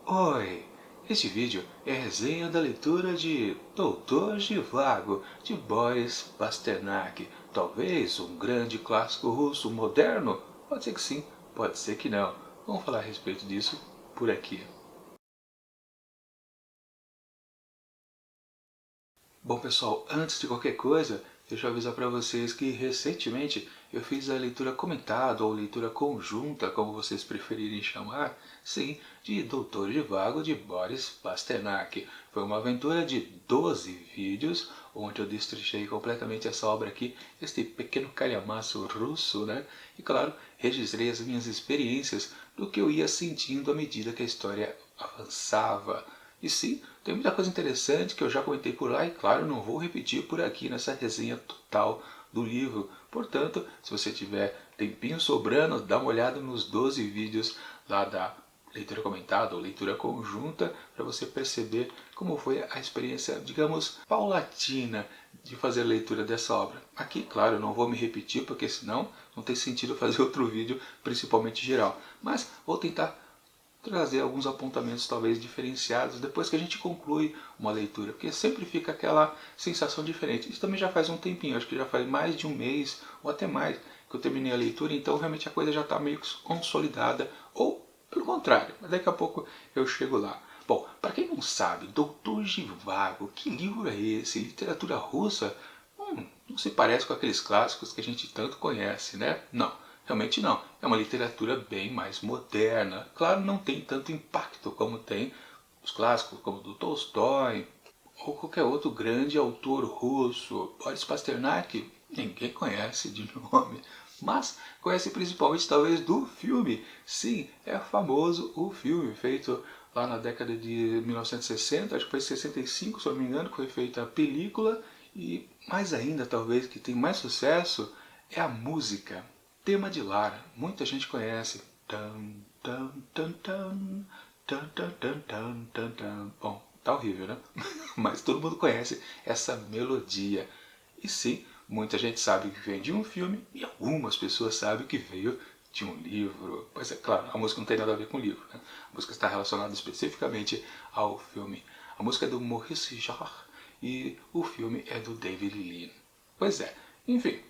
Oi! Este vídeo é a resenha da leitura de Doutor Zhivago, de Boris Pasternak. Talvez um grande clássico russo moderno? Pode ser que sim, pode ser que não. Vamos falar a respeito disso por aqui. Bom pessoal, antes de qualquer coisa, deixa eu avisar para vocês que recentemente eu fiz a leitura comentada ou leitura conjunta, como vocês preferirem chamar, sim, de Doutor Zhivago de Boris Pasternak. Foi uma aventura de 12 vídeos, onde eu destrinchei completamente essa obra aqui, este pequeno calhamaço russo, né? E claro, registrei as minhas experiências do que eu ia sentindo à medida que a história avançava. E sim, tem muita coisa interessante que eu já comentei por lá e claro, não vou repetir por aqui nessa resenha total do livro. Portanto, se você tiver tempinho sobrando, dá uma olhada nos 12 vídeos lá da leitura comentada ou leitura conjunta para você perceber como foi a experiência, digamos, paulatina de fazer a leitura dessa obra. Aqui, claro, eu não vou me repetir porque senão não tem sentido fazer outro vídeo, principalmente geral. Mas vou tentar trazer alguns apontamentos talvez diferenciados depois que a gente conclui uma leitura, porque sempre fica aquela sensação diferente. Isso também já faz um tempinho, acho que já faz mais de um mês ou até mais que eu terminei a leitura, então realmente a coisa já está meio consolidada, ou pelo contrário, mas daqui a pouco eu chego lá. Bom, para quem não sabe, Doutor Zhivago, que livro é esse? Literatura russa? Não se parece com aqueles clássicos que a gente tanto conhece, né? Não, realmente não. É uma literatura bem mais moderna. Claro, não tem tanto impacto como tem os clássicos, como do Tolstói, ou qualquer outro grande autor russo. Boris Pasternak, ninguém conhece de nome, mas conhece principalmente talvez do filme. Sim, é famoso o filme feito lá na década de 1960, acho que foi 65, se eu não me engano, que foi feita a película. E mais ainda, talvez, que tem mais sucesso é a música. Tema de Lara, muita gente conhece. Tan, tan, tan, tan, tan, tan, tan, tan, tan, tan. Bom, tá horrível, né? Mas todo mundo conhece essa melodia. E sim, muita gente sabe que vem de um filme e algumas pessoas sabem que veio de um livro. Pois é, claro, a música não tem nada a ver com o livro, né? A música está relacionada especificamente ao filme. A música é do Maurice Jarre e o filme é do David Lean. Pois é, enfim,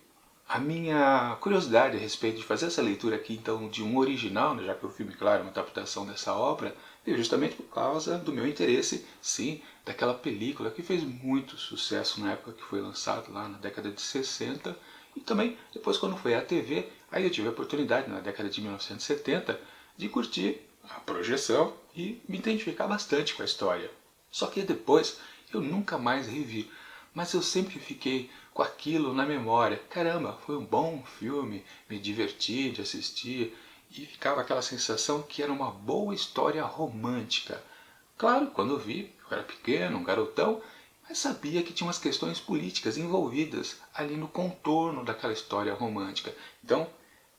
a minha curiosidade a respeito de fazer essa leitura aqui, então, de um original, né, já que o filme, claro, é uma adaptação dessa obra, veio justamente por causa do meu interesse, sim, daquela película que fez muito sucesso na época que foi lançado, lá na década de 60, e também depois quando foi à TV, aí eu tive a oportunidade, na década de 1970, de curtir a projeção e me identificar bastante com a história. Só que depois eu nunca mais revi, mas eu sempre fiquei com aquilo na memória. Caramba, foi um bom filme, me diverti de assistir e ficava aquela sensação que era uma boa história romântica. Claro, quando eu vi, eu era pequeno, um garotão, mas sabia que tinha umas questões políticas envolvidas ali no contorno daquela história romântica. Então,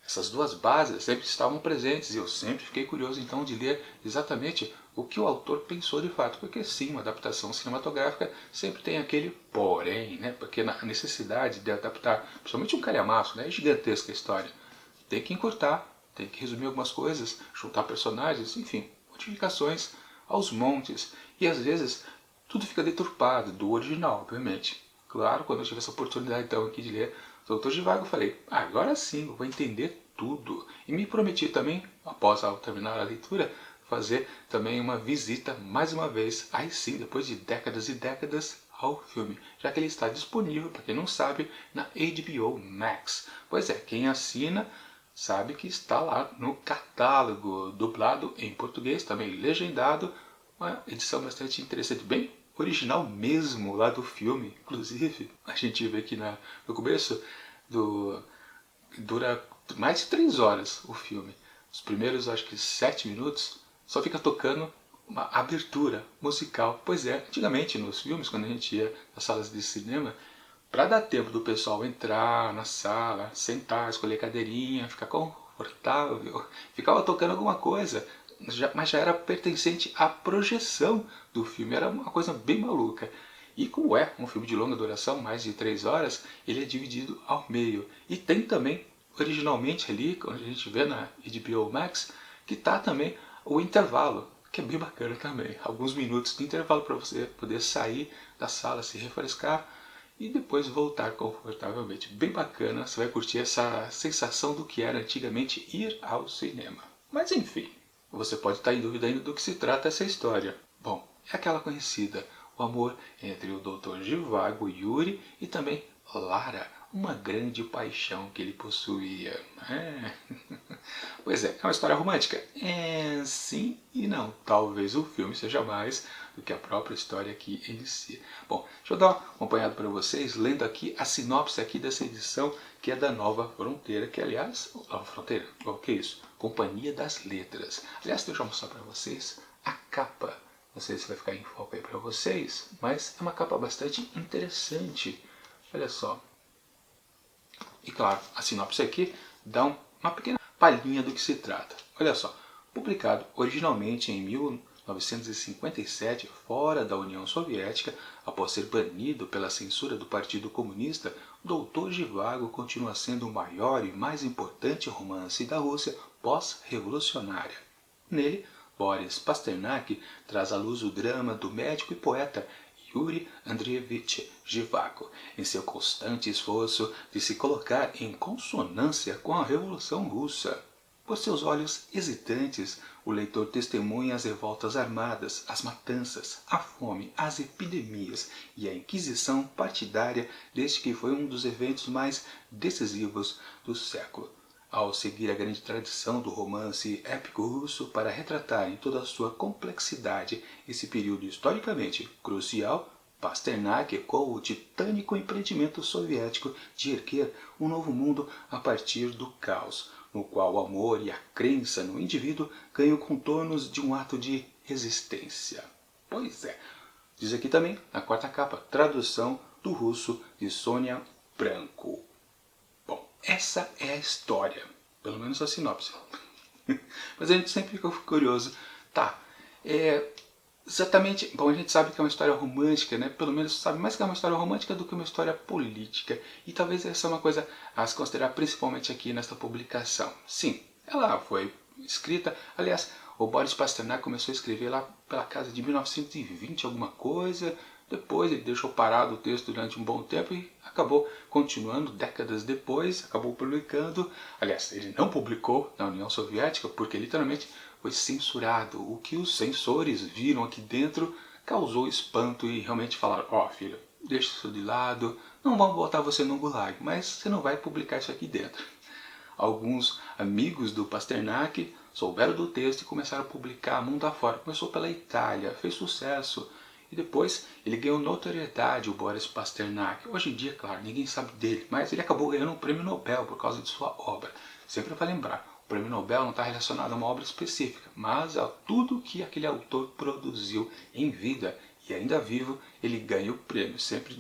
essas duas bases sempre estavam presentes e eu sempre fiquei curioso então de ler exatamente o que o autor pensou de fato, porque sim, uma adaptação cinematográfica sempre tem aquele porém, né? Porque a necessidade de adaptar, principalmente um calhamaço, né? É gigantesca a história. Tem que encurtar, tem que resumir algumas coisas, juntar personagens, enfim, modificações aos montes. E às vezes tudo fica deturpado do original, obviamente. Claro, quando eu tive essa oportunidade então aqui de ler Doutor Zhivago, eu falei, agora sim, eu vou entender tudo. E me prometi também, após ao terminar a leitura, fazer também uma visita, mais uma vez, aí sim, depois de décadas e décadas, ao filme, já que ele está disponível, para quem não sabe, na HBO Max. Pois é, quem assina sabe que está lá no catálogo, dublado em português, também legendado, uma edição bastante interessante, bem original mesmo lá do filme. Inclusive, a gente vê que no começo do dura mais de 3 horas o filme. Os primeiros, acho que 7 minutos, só fica tocando uma abertura musical. Pois é, antigamente nos filmes, quando a gente ia nas salas de cinema, para dar tempo do pessoal entrar na sala, sentar, escolher cadeirinha, ficar confortável, ficava tocando alguma coisa, mas já era pertencente à projeção do filme, era uma coisa bem maluca. E como é um filme de longa duração, mais de 3 horas, ele é dividido ao meio. E tem também, originalmente ali, quando a gente vê na HBO Max, que está também o intervalo. que é bem bacana também. Alguns minutos de intervalo para você poder sair da sala, se refrescar e depois voltar confortavelmente. Bem bacana, você vai curtir essa sensação do que era antigamente ir ao cinema. Mas enfim, você pode estar em dúvida ainda do que se trata essa história. Bom, é aquela conhecida, o amor entre o Dr. Zhivago Yuri e também Lara, uma grande paixão que ele possuía. Pois é uma história romântica? Sim e não. Talvez o filme seja mais do que a própria história aqui em si. Bom, deixa eu dar uma acompanhada para vocês, lendo aqui a sinopse aqui dessa edição, que é da Nova Fronteira, que aliás, Nova Fronteira, o que é isso? Companhia das Letras. Aliás, deixa eu mostrar para vocês a capa. Não sei se vai ficar em foco aí para vocês, mas é uma capa bastante interessante. Olha só. E claro, a sinopse aqui dá uma pequena palhinha do que se trata. Olha só, publicado originalmente em 1957 fora da União Soviética, após ser banido pela censura do Partido Comunista, Dr. Zhivago continua sendo o maior e mais importante romance da Rússia pós-revolucionária. Nele, Boris Pasternak traz à luz o drama do médico e poeta Yuri Andreevich Zhivago, em seu constante esforço de se colocar em consonância com a Revolução Russa. Por seus olhos hesitantes, o leitor testemunha as revoltas armadas, as matanças, a fome, as epidemias e a inquisição partidária deste que foi um dos eventos mais decisivos do século. Ao seguir a grande tradição do romance épico russo para retratar em toda a sua complexidade esse período historicamente crucial, Pasternak ecoa o titânico empreendimento soviético de erguer um novo mundo a partir do caos, no qual o amor e a crença no indivíduo ganham contornos de um ato de resistência. Pois é, diz aqui também, na quarta capa, tradução do russo de Sônia Branco. Bom, essa é a história, pelo menos a sinopse. Mas a gente sempre fica curioso, tá, exatamente, bom, a gente sabe que é uma história romântica, né? Pelo menos sabe mais que é uma história romântica do que uma história política. E talvez essa é uma coisa a se considerar principalmente aqui nesta publicação. Sim, ela foi escrita, aliás, o Boris Pasternak começou a escrever lá pela casa de 1920 alguma coisa, depois ele deixou parado o texto durante um bom tempo e acabou continuando décadas depois, acabou publicando, aliás, ele não publicou na União Soviética porque literalmente foi censurado. O que os censores viram aqui dentro causou espanto e realmente falaram, ó, filho, deixa isso de lado, não vamos botar você no gulag, mas você não vai publicar isso aqui dentro. Alguns amigos do Pasternak souberam do texto e começaram a publicar mundo afora. Começou pela Itália, fez sucesso. E depois ele ganhou notoriedade, o Boris Pasternak. Hoje em dia, claro, ninguém sabe dele, mas ele acabou ganhando um prêmio Nobel por causa de sua obra. Sempre vai lembrar, o prêmio Nobel não está relacionado a uma obra específica, mas a tudo que aquele autor produziu em vida e ainda vivo, ele ganha o prêmio. Sempre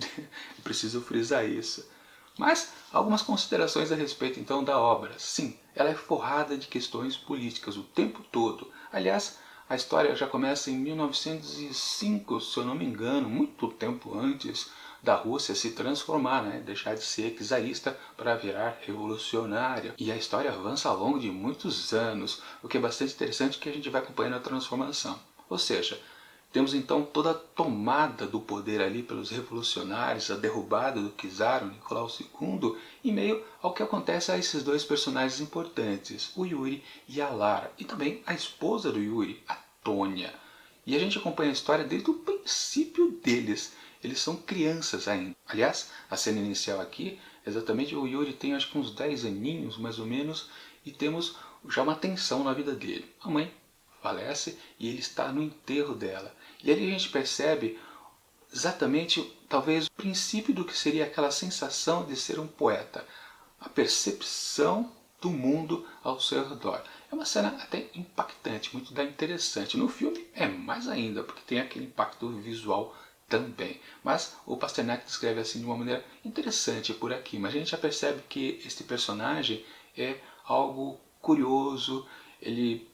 preciso frisar isso. Mas algumas considerações a respeito então da obra. Sim, ela é forrada de questões políticas o tempo todo. Aliás, a história já começa em 1905, se eu não me engano, muito tempo antes da Rússia se transformar, deixar de ser czarista para virar revolucionária. E a história avança ao longo de muitos anos, o que é bastante interessante que a gente vai acompanhando a transformação. Ou seja, temos então toda a tomada do poder ali pelos revolucionários, a derrubada do czar, o Nicolau II, em meio ao que acontece a esses dois personagens importantes, o Yuri e a Lara, e também a esposa do Yuri, a Tônia. E a gente acompanha a história desde o princípio deles. Eles são crianças ainda. Aliás, a cena inicial aqui, exatamente o Yuri tem acho que uns 10 aninhos mais ou menos, e temos já uma tensão na vida dele. A mãe falece e ele está no enterro dela. E ali a gente percebe exatamente, talvez, o princípio do que seria aquela sensação de ser um poeta. A percepção do mundo ao seu redor. É uma cena até impactante, muito interessante. No filme é mais ainda, porque tem aquele impacto visual também. Mas o Pasternak descreve assim de uma maneira interessante por aqui. Mas a gente já percebe que este personagem é algo curioso, ele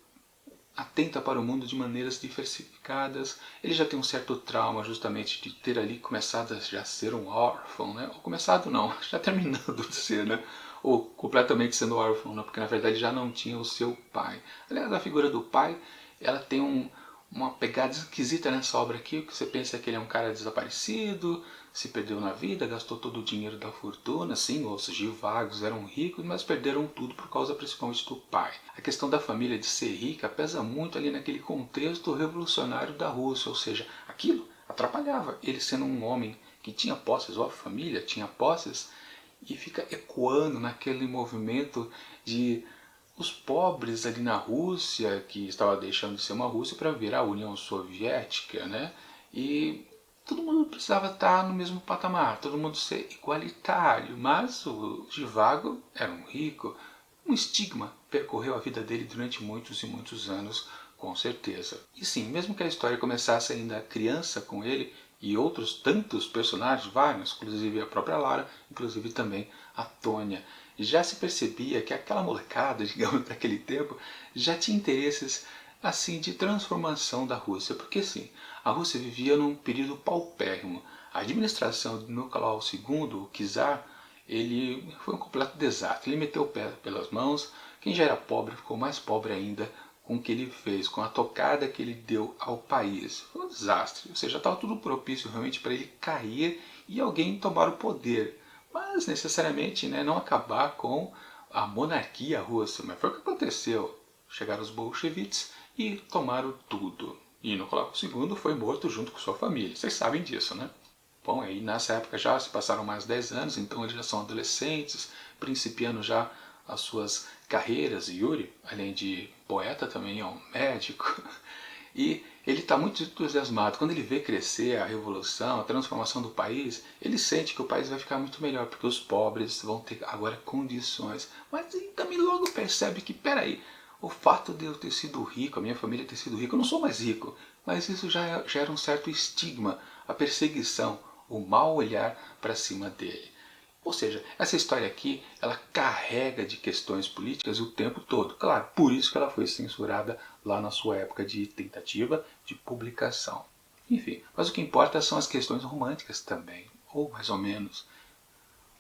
atenta para o mundo de maneiras diversificadas. Ele já tem um certo trauma justamente de ter ali começado a já ser um órfão, ou começado não, já terminando de ser, ou completamente sendo órfão, porque na verdade já não tinha o seu pai. Aliás, a figura do pai, ela tem uma pegada esquisita nessa obra aqui, que você pensa que ele é um cara desaparecido, se perdeu na vida, gastou todo o dinheiro da fortuna, sim, os Zhivagos eram ricos, mas perderam tudo por causa principalmente do pai. A questão da família de ser rica pesa muito ali naquele contexto revolucionário da Rússia, ou seja, aquilo atrapalhava ele sendo um homem que tinha posses, ou a família tinha posses, e fica ecoando naquele movimento de os pobres ali na Rússia, que estava deixando de ser uma Rússia para virar a União Soviética, né? E todo mundo precisava estar no mesmo patamar, todo mundo ser igualitário, mas o Zhivago era um rico, um estigma percorreu a vida dele durante muitos e muitos anos, com certeza. E sim, mesmo que a história começasse ainda criança com ele e outros tantos personagens, vários, inclusive a própria Lara, inclusive também a Tônia, já se percebia que aquela molecada, digamos, daquele tempo, já tinha interesses assim de transformação da Rússia, porque sim, a Rússia vivia num período paupérrimo. A administração de Nicolau II, o czar, ele foi um completo desastre. Ele meteu o pé pelas mãos, quem já era pobre ficou mais pobre ainda com o que ele fez, com a tocada que ele deu ao país. Foi um desastre, ou seja, estava tudo propício realmente para ele cair e alguém tomar o poder. Mas necessariamente, né, não acabar com a monarquia russa. Mas foi o que aconteceu. Chegaram os bolcheviques e tomaram tudo. E Nicolau II foi morto junto com sua família. Vocês sabem disso, né? Bom, aí nessa época já se passaram mais 10 anos, então eles já são adolescentes, principiando já as suas carreiras. Yuri, além de poeta, também é um médico. E ele está muito entusiasmado. Quando ele vê crescer a revolução, a transformação do país, ele sente que o país vai ficar muito melhor, porque os pobres vão ter agora condições. Mas ele também logo percebe que, peraí, o fato de eu ter sido rico, a minha família ter sido rica, eu não sou mais rico, mas isso já gera um certo estigma, a perseguição, o mau olhar para cima dele. Ou seja, essa história aqui, ela carrega de questões políticas o tempo todo. Claro, por isso que ela foi censurada lá na sua época de tentativa de publicação. Enfim, mas o que importa são as questões românticas também, ou mais ou menos.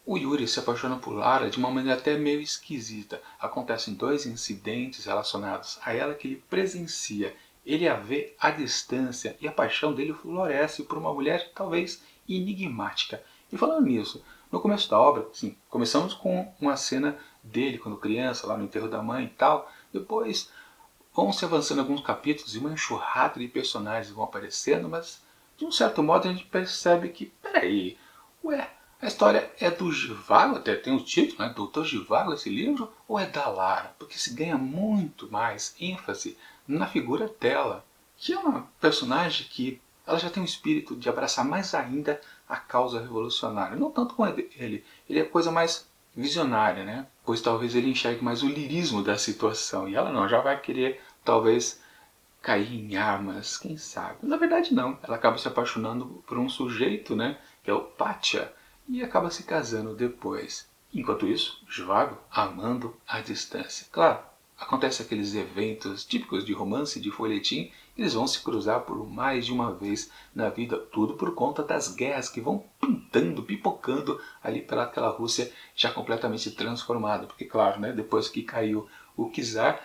O Yuri se apaixona por Lara de uma maneira até meio esquisita. Acontecem dois incidentes relacionados a ela que ele presencia. Ele a vê à distância e a paixão dele floresce por uma mulher talvez enigmática. E falando nisso, no começo da obra, sim, começamos com uma cena dele quando criança, lá no enterro da mãe e tal. Depois vão se avançando alguns capítulos e uma enxurrada de personagens vão aparecendo, mas de um certo modo a gente percebe que, peraí, ué, a história é do Zhivago, até tem o título, né, Doutor Zhivago esse livro, ou é da Lara? Porque se ganha muito mais ênfase na figura dela, que é uma personagem que ela já tem um espírito de abraçar mais ainda a causa revolucionária. Não tanto com ele é coisa mais visionária, né? Pois talvez ele enxergue mais o lirismo da situação. E ela não, já vai querer talvez cair em armas, quem sabe. Na verdade não, ela acaba se apaixonando por um sujeito, né? Que é o Pátia, e acaba se casando depois. Enquanto isso, Zhivago amando à distância. Claro, acontece aqueles eventos típicos de romance, de folhetim, eles vão se cruzar por mais de uma vez na vida, tudo por conta das guerras que vão pintando, pipocando ali pelaquela Rússia já completamente transformada. Porque claro, né, depois que caiu o czar,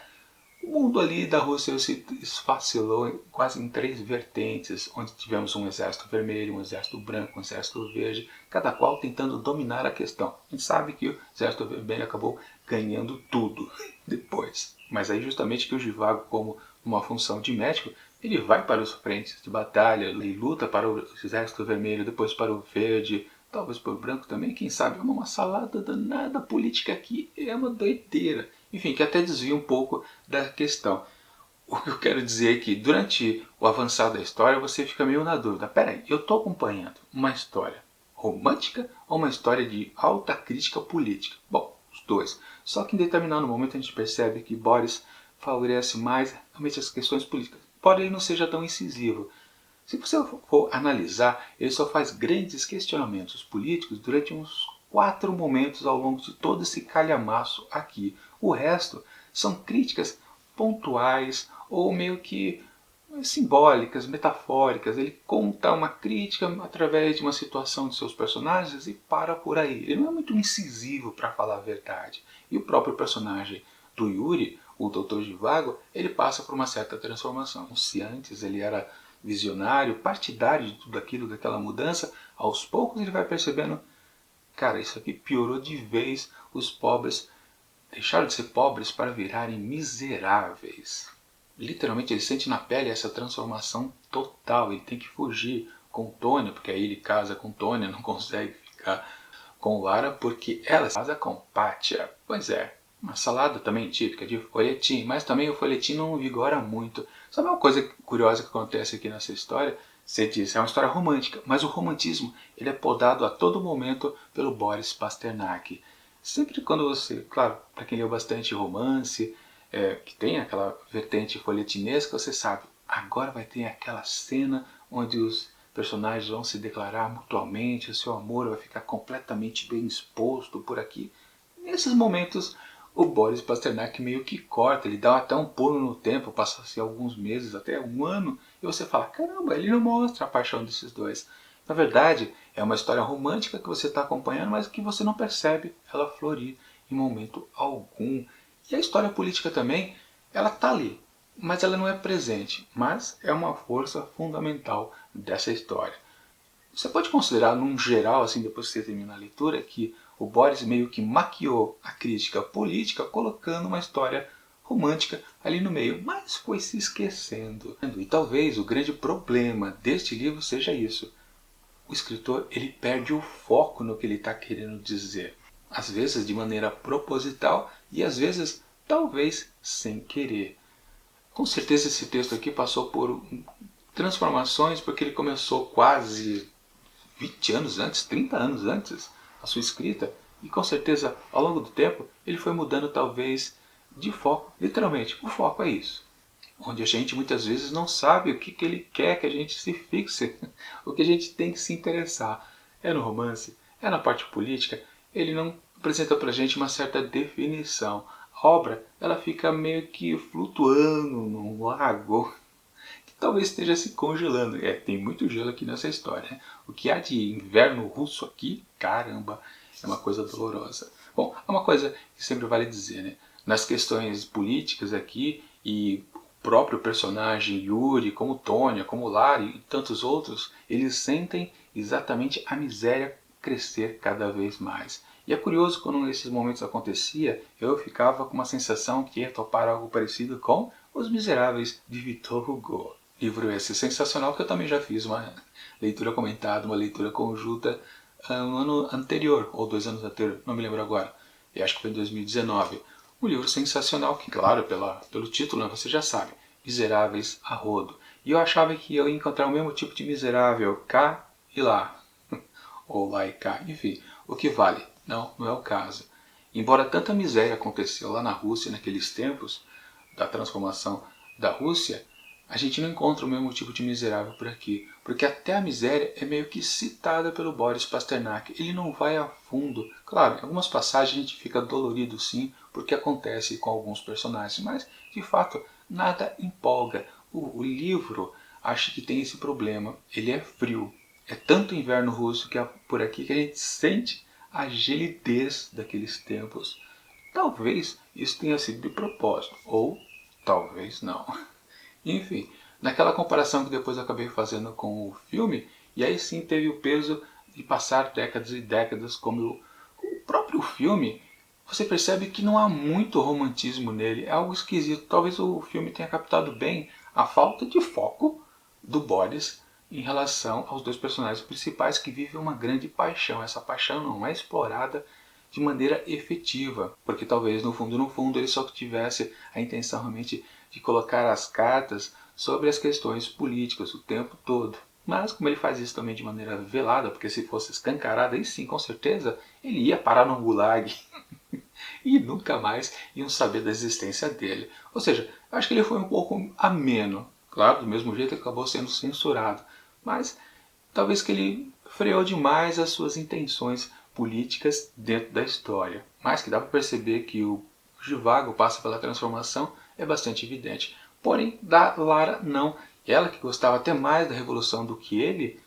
o mundo ali da Rússia se esfacelou quase em três vertentes, onde tivemos um exército vermelho, um exército branco, um exército verde, cada qual tentando dominar a questão. A gente sabe que o exército vermelho acabou ganhando tudo depois. Mas aí justamente que o Zhivago, como uma função de médico, ele vai para os frentes de batalha, ele luta para o exército vermelho, depois para o verde, talvez para o branco também, quem sabe, é uma salada danada política aqui, é uma doideira. Enfim, que até desvia um pouco da questão. O que eu quero dizer é que durante o avançar da história você fica meio na dúvida. Peraí, eu estou acompanhando uma história romântica ou uma história de alta crítica política? Bom, os dois. Só que em determinado momento a gente percebe que Boris favorece mais realmente as questões políticas. Embora ele não seja tão incisivo. Se você for analisar, ele só faz grandes questionamentos políticos durante uns 4 momentos ao longo de todo esse calhamaço aqui. O resto são críticas pontuais ou meio que simbólicas, metafóricas. Ele conta uma crítica através de uma situação de seus personagens e para por aí. Ele não é muito incisivo, para falar a verdade. E o próprio personagem do Yuri, o Dr. Zhivago, ele passa por uma certa transformação. Se antes ele era visionário, partidário de tudo aquilo, daquela mudança, aos poucos ele vai percebendo, cara, isso aqui piorou de vez, os pobres deixaram de ser pobres para virarem miseráveis. Literalmente ele sente na pele essa transformação total, ele tem que fugir com Tônia, porque aí ele casa com Tônia, não consegue ficar com Lara porque ela casa com Pátia. Pois é, uma salada também típica de folhetim, mas também o folhetim não vigora muito. Sabe uma coisa curiosa que acontece aqui nessa história? Você diz, é uma história romântica, mas o romantismo ele é podado a todo momento pelo Boris Pasternak. Sempre quando você, claro, para quem leu bastante romance, que tem aquela vertente folhetinesca, você sabe, agora vai ter aquela cena onde os personagens vão se declarar mutuamente, o seu amor vai ficar completamente bem exposto por aqui. Nesses momentos, o Boris Pasternak meio que corta, ele dá até um pulo no tempo, passa-se alguns meses, até um ano, e você fala, caramba, ele não mostra a paixão desses dois. Na verdade, é uma história romântica que você está acompanhando, mas que você não percebe ela florir em momento algum. E a história política também, ela está ali, mas ela não é presente, mas é uma força fundamental dessa história. Você pode considerar, num geral, assim, depois que você termina a leitura, que o Boris meio que maquiou a crítica política colocando uma história romântica ali no meio, mas foi se esquecendo. E talvez o grande problema deste livro seja isso. O escritor ele perde o foco no que ele está querendo dizer. Às vezes de maneira proposital e às vezes talvez sem querer. Com certeza esse texto aqui passou por transformações porque ele começou quase 20 anos antes, 30 anos antes a sua escrita, e com certeza ao longo do tempo ele foi mudando talvez de foco. Literalmente, o foco é isso. Onde a gente muitas vezes não sabe o que ele quer que a gente se fixe, o que a gente tem que se interessar. É no romance, é na parte política, ele não apresenta pra gente uma certa definição. A obra ela fica meio que flutuando num lago, talvez esteja se congelando. Tem muito gelo aqui nessa história, né? O que há de inverno russo aqui, caramba, é uma coisa dolorosa. Bom, é uma coisa que sempre vale dizer, né? Nas questões políticas aqui, e o próprio personagem Yuri, como Tônia, como Lari e tantos outros, eles sentem exatamente a miséria crescer cada vez mais. E é curioso quando esses momentos acontecia, eu ficava com uma sensação que ia topar algo parecido com Os Miseráveis de Victor Hugo. Livro esse sensacional que eu também já fiz uma leitura comentada, uma leitura conjunta no ano anterior, ou 2 anos anterior, não me lembro agora. Eu acho que foi em 2019. Um livro sensacional que, claro, pelo título, né, você já sabe, Miseráveis a rodo. E eu achava que eu ia encontrar o mesmo tipo de miserável cá e lá, ou lá e cá, enfim, o que vale. Não, não é o caso. Embora tanta miséria aconteceu lá na Rússia naqueles tempos, da transformação da Rússia, a gente não encontra o mesmo tipo de miserável por aqui, porque até a miséria é meio que citada pelo Boris Pasternak. Ele não vai a fundo. Claro, em algumas passagens a gente fica dolorido sim, porque acontece com alguns personagens, mas de fato nada empolga. O livro acho que tem esse problema, ele é frio. É tanto inverno russo que é por aqui que a gente sente a gelidez daqueles tempos. Talvez isso tenha sido de propósito, ou talvez não. Enfim, naquela comparação que depois eu acabei fazendo com o filme, e aí sim teve o peso de passar décadas e décadas como o próprio filme, você percebe que não há muito romantismo nele, é algo esquisito. Talvez o filme tenha captado bem a falta de foco do Boris em relação aos dois personagens principais que vivem uma grande paixão. Essa paixão não é explorada de maneira efetiva, porque talvez no fundo ele só tivesse a intenção realmente de colocar as cartas sobre as questões políticas o tempo todo. Mas como ele faz isso também de maneira velada, porque se fosse escancarado, aí sim, com certeza, ele ia parar no gulag e nunca mais iam saber da existência dele. Ou seja, eu acho que ele foi um pouco ameno. Claro, do mesmo jeito acabou sendo censurado. Mas talvez que ele freou demais as suas intenções políticas dentro da história. Mas que dá para perceber que o Zhivago passa pela transformação é bastante evidente. Porém, da Lara não. Ela que gostava até mais da revolução do que ele,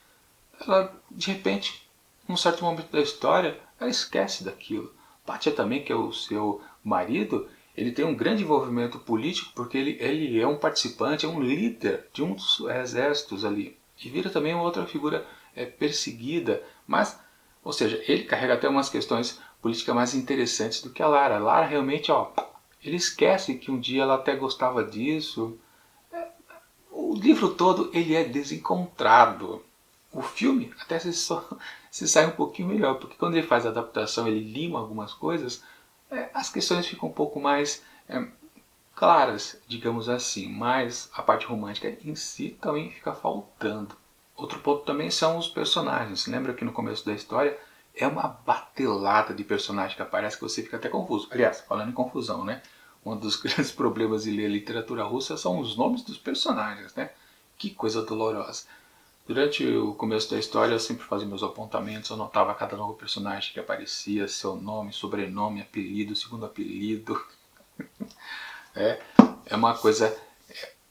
ela de repente, num certo momento da história, ela esquece daquilo. Pátia também, que é o seu marido, Ele tem um grande envolvimento político porque ele é um participante, é um líder de um dos exércitos ali. E vira também uma outra figura perseguida, mas, ou seja, ele carrega até umas questões políticas mais interessantes do que a Lara. A Lara realmente, ele esquece que um dia ela até gostava disso. O livro todo ele é desencontrado. O filme até se sai um pouquinho melhor, porque quando ele faz a adaptação, ele lima algumas coisas, as questões ficam um pouco mais claras, digamos assim, mas a parte romântica em si também fica faltando. Outro ponto também são os personagens. Lembra que no começo da história é uma batelada de personagens que aparece que você fica até confuso. Aliás, falando em confusão, né? Um dos grandes problemas de ler literatura russa são os nomes dos personagens, né? Que coisa dolorosa. Durante o começo da história eu sempre fazia meus apontamentos, anotava cada novo personagem que aparecia, seu nome, sobrenome, apelido, segundo apelido. É uma coisa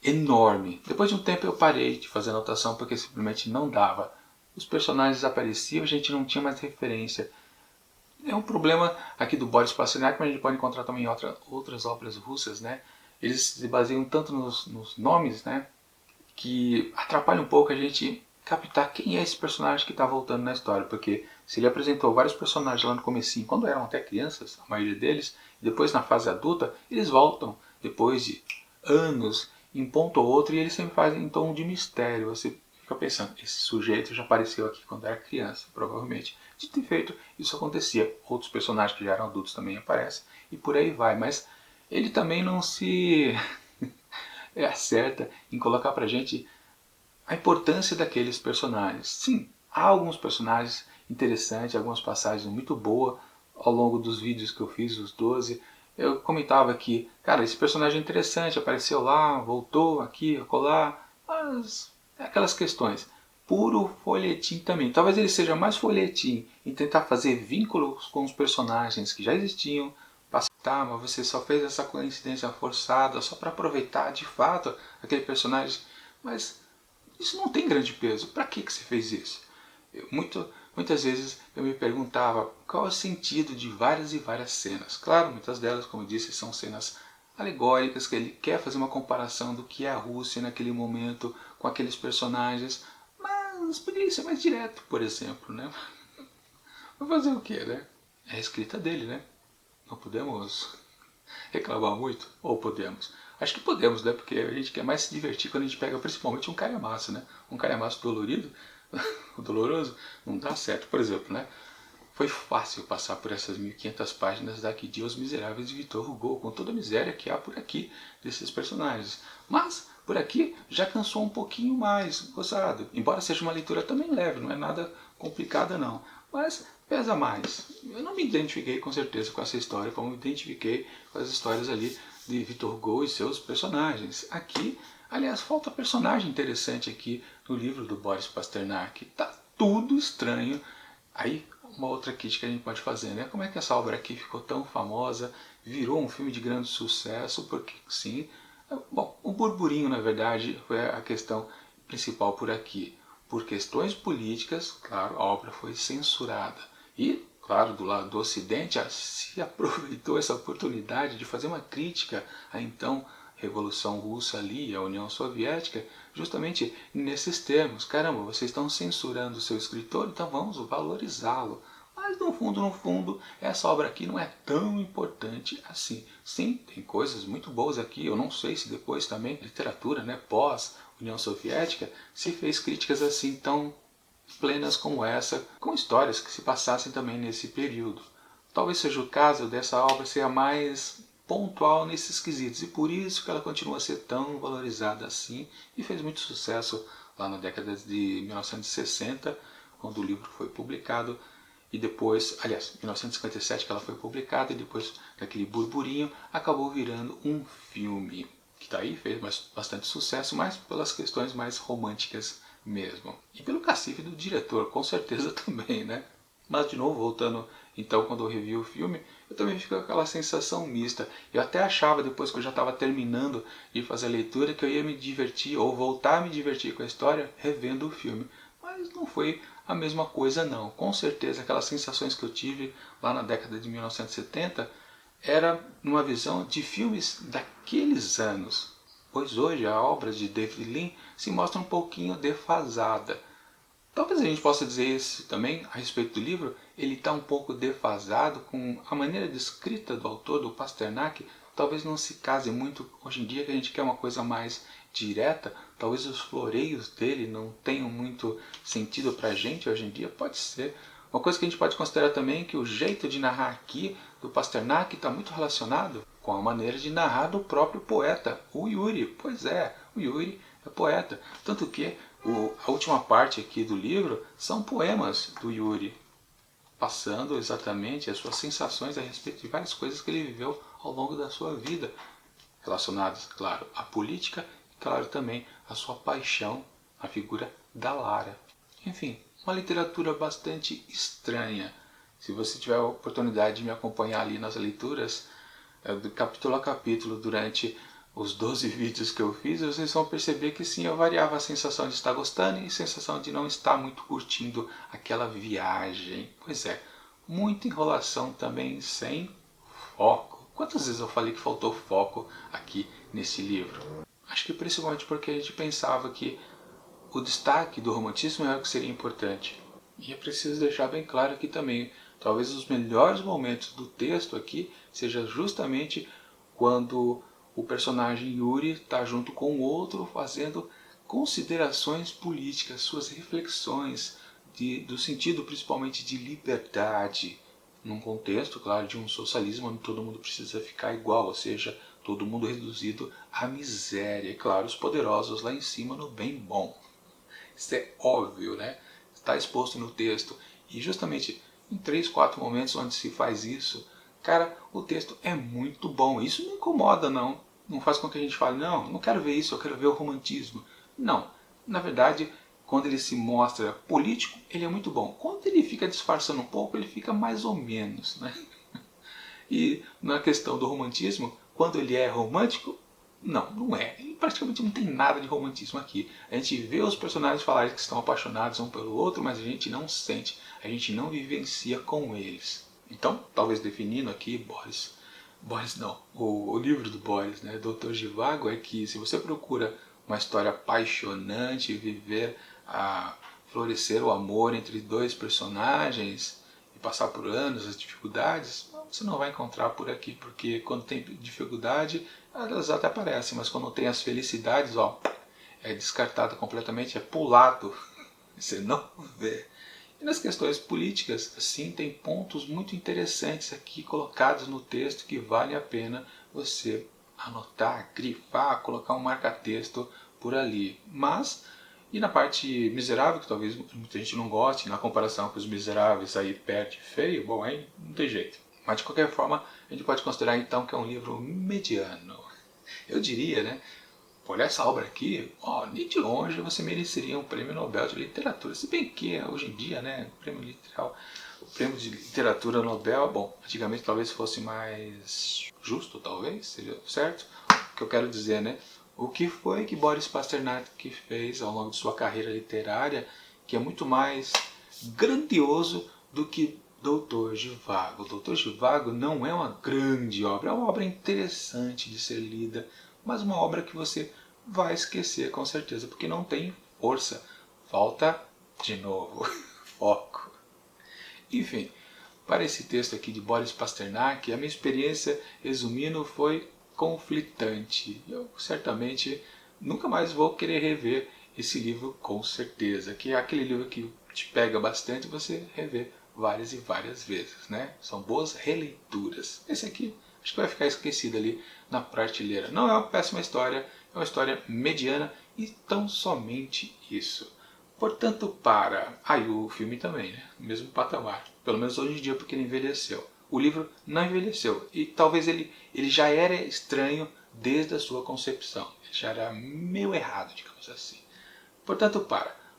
enorme. Depois de um tempo eu parei de fazer anotação porque simplesmente não dava. Os personagens apareciam, a gente não tinha mais referência. É um problema aqui do Boris Pasternak, mas a gente pode encontrar também em outras obras russas, né? Eles se baseiam tanto nos nomes, né? Que atrapalha um pouco a gente captar quem é esse personagem que está voltando na história. Porque se ele apresentou vários personagens lá no comecinho, quando eram até crianças, a maioria deles, e depois na fase adulta, eles voltam depois de anos, em ponto ou outro, e eles sempre fazem em tom de mistério. Você fica pensando, esse sujeito já apareceu aqui quando era criança, provavelmente. De ter feito, isso acontecia. Outros personagens que já eram adultos também aparecem, e por aí vai. Mas ele também não se acerta em colocar pra gente a importância daqueles personagens. Sim, há alguns personagens interessantes, algumas passagens muito boas ao longo dos vídeos que eu fiz, os 12. Eu comentava que, cara, esse personagem é interessante, apareceu lá, voltou aqui, acolá, mas é aquelas questões. Puro folhetim também. Talvez ele seja mais folhetim em tentar fazer vínculos com os personagens que já existiam. Tá, mas você só fez essa coincidência forçada só para aproveitar de fato aquele personagem. Mas isso não tem grande peso. Para que você fez isso? Muitas vezes eu me perguntava qual é o sentido de várias e várias cenas. Claro, muitas delas, como eu disse, são cenas alegóricas, que ele quer fazer uma comparação do que é a Rússia naquele momento com aqueles personagens, mas poderia ser mais direto, por exemplo, né? Vai fazer o quê, né? É a escrita dele, né? Não podemos reclamar muito? Ou podemos? Acho que podemos, né? Porque a gente quer mais se divertir quando a gente pega principalmente um calhamaço, né? Um calhamaço dolorido, doloroso, não dá certo. Por exemplo, né? Foi fácil passar por essas 1500 páginas daqui de Os Miseráveis de Victor Hugo, com toda a miséria que há por aqui desses personagens. Mas, por aqui, já cansou um pouquinho mais, gozado. Embora seja uma leitura também leve, não é nada complicada não. Mas pesa mais. Eu não me identifiquei com certeza com essa história, como me identifiquei com as histórias ali de Victor Hugo e seus personagens. Aqui, aliás, falta personagem interessante aqui no livro do Boris Pasternak. Tá tudo estranho. Aí, uma outra crítica que a gente pode fazer, né? Como é que essa obra aqui ficou tão famosa, virou um filme de grande sucesso? Porque, sim, bom, o burburinho, na verdade, foi a questão principal por aqui. Por questões políticas, claro, a obra foi censurada. E, claro, do lado do Ocidente, se aproveitou essa oportunidade de fazer uma crítica à então Revolução Russa ali, a União Soviética, justamente nesses termos. Caramba, vocês estão censurando o seu escritor, então vamos valorizá-lo. Mas no fundo, essa obra aqui não é tão importante assim. Sim, tem coisas muito boas aqui. Eu não sei se depois também, literatura, né, pós União Soviética, se fez críticas assim tão plenas como essa, com histórias que se passassem também nesse período. Talvez seja o caso dessa obra ser a mais pontual nesses quesitos, e por isso que ela continua a ser tão valorizada assim, e fez muito sucesso lá na década de 1960, quando o livro foi publicado, e depois, aliás, 1957 que ela foi publicada, e depois daquele burburinho, acabou virando um filme, que daí fez bastante sucesso, mas pelas questões mais românticas mesmo. E pelo cacife do diretor, com certeza também, né? Mas de novo, voltando então quando eu revi o filme, eu também fico com aquela sensação mista. Eu até achava, depois que eu já estava terminando de fazer a leitura, que eu ia me divertir ou voltar a me divertir com a história revendo o filme. Mas não foi a mesma coisa não. Com certeza aquelas sensações que eu tive lá na década de 1970 era numa visão de filmes daqueles anos, pois hoje a obra de David Lean se mostra um pouquinho defasada. Talvez a gente possa dizer isso também a respeito do livro, ele está um pouco defasado com a maneira de escrita do autor, do Pasternak, talvez não se case muito hoje em dia, que a gente quer uma coisa mais direta, talvez os floreios dele não tenham muito sentido para a gente hoje em dia, pode ser. Uma coisa que a gente pode considerar também é que o jeito de narrar aqui do Pasternak está muito relacionado com a maneira de narrar do próprio poeta, o Yuri. Pois é, o Yuri é poeta. Tanto que a última parte aqui do livro são poemas do Yuri, passando exatamente as suas sensações a respeito de várias coisas que ele viveu ao longo da sua vida, relacionadas, claro, à política e, claro, também à sua paixão na figura da Lara. Enfim, uma literatura bastante estranha. Se você tiver a oportunidade de me acompanhar ali nas leituras, do capítulo a capítulo, durante os 12 vídeos que eu fiz, vocês vão perceber que sim, eu variava a sensação de estar gostando e a sensação de não estar muito curtindo aquela viagem. Pois é, muita enrolação também sem foco. Quantas vezes eu falei que faltou foco aqui nesse livro? Acho que principalmente porque a gente pensava que o destaque do romantismo é o que seria importante. E é preciso deixar bem claro aqui também, talvez os melhores momentos do texto aqui seja justamente quando o personagem Yuri está junto com o outro fazendo considerações políticas, suas reflexões do sentido principalmente de liberdade, num contexto, claro, de um socialismo onde todo mundo precisa ficar igual, ou seja, todo mundo reduzido à miséria, e claro, os poderosos lá em cima no bem bom. Isso é óbvio, né? Está exposto no texto. E justamente em 3, 4 momentos onde se faz isso, cara, o texto é muito bom. Isso não incomoda, não. Não faz com que a gente fale, não quero ver isso, eu quero ver o romantismo. Não. Na verdade, quando ele se mostra político, ele é muito bom. Quando ele fica disfarçando um pouco, ele fica mais ou menos, né? E na questão do romantismo, quando ele é romântico, não é. E praticamente não tem nada de romantismo aqui. A gente vê os personagens falarem que estão apaixonados um pelo outro, mas a gente não sente, a gente não vivencia com eles. Então, talvez definindo aqui, Boris não, o livro do Boris, né, Doutor Zhivago, é que se você procura uma história apaixonante, viver a florescer o amor entre dois personagens e passar por anos as dificuldades, você não vai encontrar por aqui, porque quando tem dificuldade, elas até aparecem, mas quando tem as felicidades, é descartado completamente, é pulado, você não vê. E nas questões políticas, sim, tem pontos muito interessantes aqui colocados no texto que vale a pena você anotar, grifar, colocar um marca-texto por ali. Mas, e na parte miserável, que talvez muita gente não goste, na comparação com os miseráveis aí perde feio, bom, aí não tem jeito. Mas de qualquer forma, a gente pode considerar então que é um livro mediano. Eu diria, né? Olha essa obra aqui, nem de longe você mereceria um prêmio Nobel de Literatura. Se bem que hoje em dia, né, o prêmio de literatura Nobel, bom, antigamente talvez fosse mais justo, talvez, seja certo. O que eu quero dizer, né? O que foi que Boris Pasternak fez ao longo de sua carreira literária que é muito mais grandioso do que Doutor Zhivago. Doutor Zhivago não é uma grande obra, é uma obra interessante de ser lida, mas uma obra que você vai esquecer com certeza, porque não tem força. Falta, de novo, foco. Enfim, para esse texto aqui de Boris Pasternak, a minha experiência, resumindo, foi conflitante. Eu certamente nunca mais vou querer rever esse livro, com certeza. Que é aquele livro que te pega bastante e você revê várias e várias vezes, né? São boas releituras. Esse aqui acho que vai ficar esquecido ali na prateleira. Não é uma péssima história, é uma história mediana e tão somente isso. Portanto, aí o filme também, né? Mesmo patamar. Pelo menos hoje em dia, porque ele envelheceu. O livro não envelheceu. E talvez ele já era estranho desde a sua concepção. Ele já era meio errado, digamos assim. Portanto,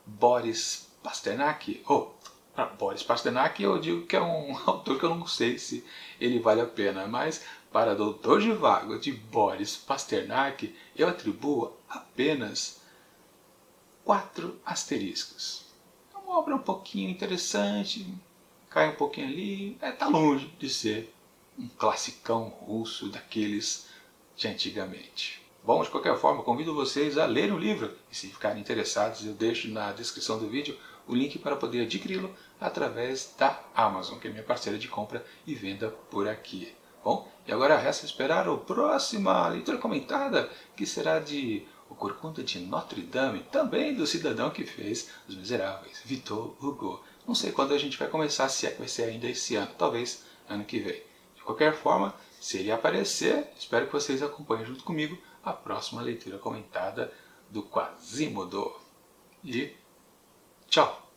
Boris Pasternak, para Boris Pasternak eu digo que é um autor que eu não sei se ele vale a pena, mas para Doutor Zhivago de Boris Pasternak eu atribuo apenas 4 asteriscos. É uma obra um pouquinho interessante, cai um pouquinho ali, tá longe de ser um classicão russo daqueles de antigamente. Bom, de qualquer forma, convido vocês a lerem o livro e, se ficarem interessados, eu deixo na descrição do vídeo o link para poder adquiri-lo através da Amazon, que é minha parceira de compra e venda por aqui. Bom, e agora resta esperar a próxima leitura comentada, que será de O Corcunda de Notre Dame, também do cidadão que fez Os Miseráveis, Victor Hugo. Não sei quando a gente vai começar, se é que vai ser ainda esse ano, talvez ano que vem. De qualquer forma, se ele aparecer, espero que vocês acompanhem junto comigo a próxima leitura comentada do Quasimodo. E tchau!